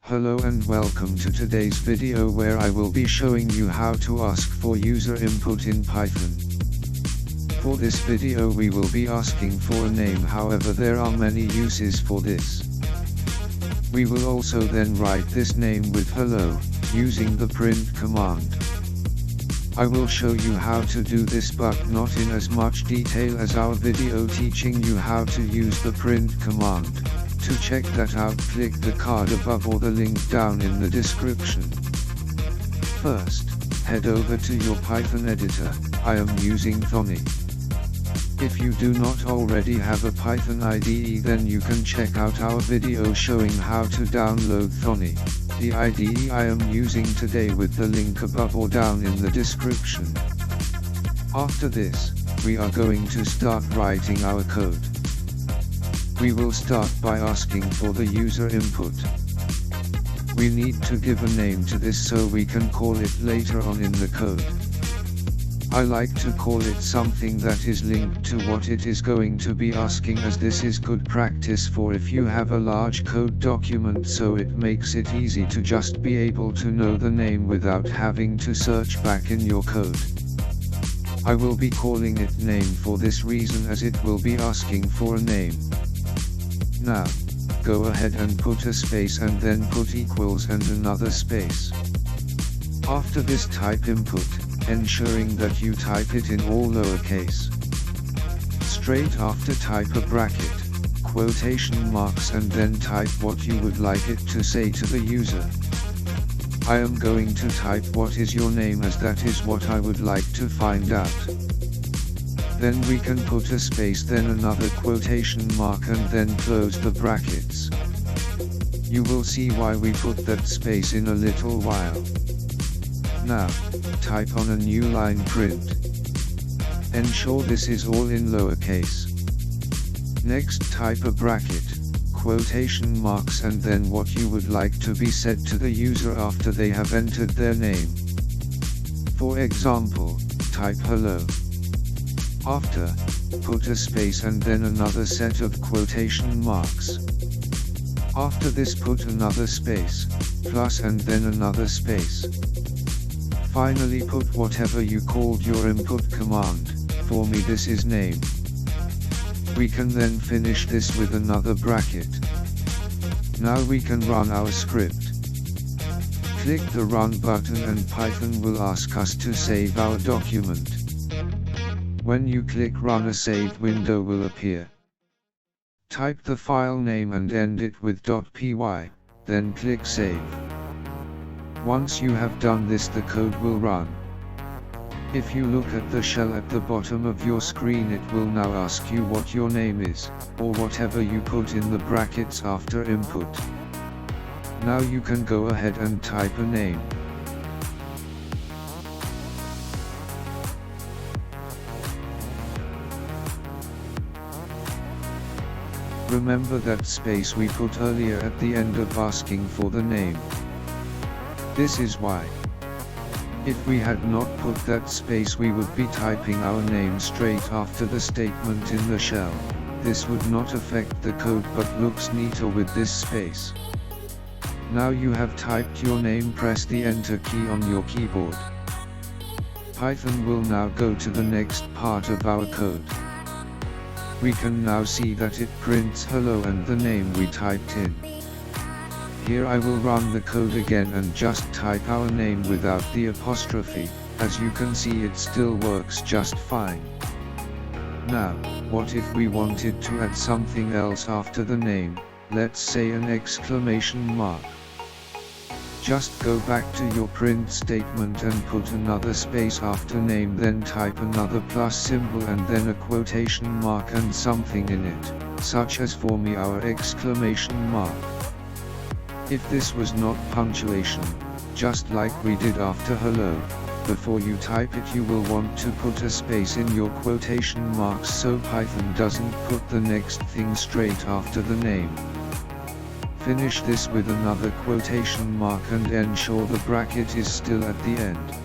Hello and welcome to today's video where I will be showing you how to ask for user input in Python. For this video we will be asking for a name, however there are many uses for this. We will also then write this name with hello, using the print command. I will show you how to do this but not in as much detail as our video teaching you how to use the print command. To check that out, click the card above or the link down in the description. First, head over to your Python editor. I am using Thonny. If you do not already have a Python IDE, then you can check out our video showing how to download Thonny. The IDE I am using today with the link above or down in the description. After this, we are going to start writing our code. We will start by asking for the user input. We need to give a name to this so we can call it later on in the code. I like to call it something that is linked to what it is going to be asking, as this is good practice for if you have a large code document, so it makes it easy to just be able to know the name without having to search back in your code. I will be calling it name for this reason, as it will be asking for a name. Now, go ahead and put a space and then put equals and another space. After this, type input, ensuring that you type it in all lowercase. Straight after, type a bracket, quotation marks, and then type what you would like it to say to the user. I am going to type what is your name, as that is what I would like to find out. Then we can put a space, then another quotation mark, and then close the brackets. You will see why we put that space in a little while. Now, type on a new line print. Ensure this is all in lowercase. Next, type a bracket, quotation marks, and then what you would like to be said to the user after they have entered their name. For example, type hello. After, put a space and then another set of quotation marks. After this, put another space, plus, and then another space. Finally, put whatever you called your input command. For me this is name. We can then finish this with another bracket. Now we can run our script. Click the run button and Python will ask us to save our document. When you click run, a saved window will appear. Type the file name and end it with .py, then click save. Once you have done this, the code will run. If you look at the shell at the bottom of your screen, it will now ask you what your name is, or whatever you put in the brackets after input. Now you can go ahead and type a name. Remember that space we put earlier at the end of asking for the name. This is why. If we had not put that space, we would be typing our name straight after the statement in the shell. This would not affect the code but looks neater with this space. Now you have typed your name, press the enter key on your keyboard. Python will now go to the next part of our code. We can now see that it prints hello and the name we typed in. Here I will run the code again and just type our name without the apostrophe. As you can see, it still works just fine. Now, what if we wanted to add something else after the name, let's say an exclamation mark? Just go back to your print statement and put another space after name, then type another plus symbol and then a quotation mark and something in it, such as for me our exclamation mark. If this was not punctuation, just like we did after hello, before you type it you will want to put a space in your quotation marks so Python doesn't put the next thing straight after the name. Finish this with another quotation mark and ensure the bracket is still at the end.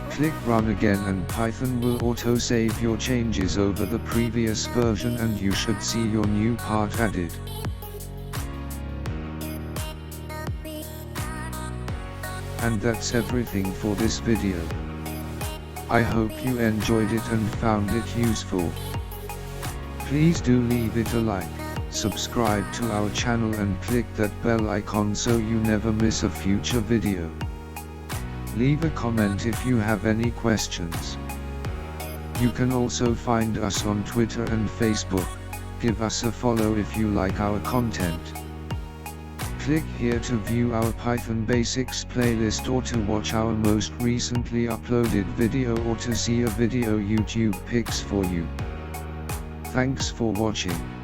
Click run again and Python will auto-save your changes over the previous version and you should see your new part added. And that's everything for this video. I hope you enjoyed it and found it useful. Please do leave it a like, subscribe to our channel and click that bell icon so you never miss a future video. Leave a comment if you have any questions. You can also find us on Twitter and Facebook. Give us a follow if you like our content. Click here to view our Python Basics playlist or to watch our most recently uploaded video or to see a video YouTube picks for you. Thanks for watching.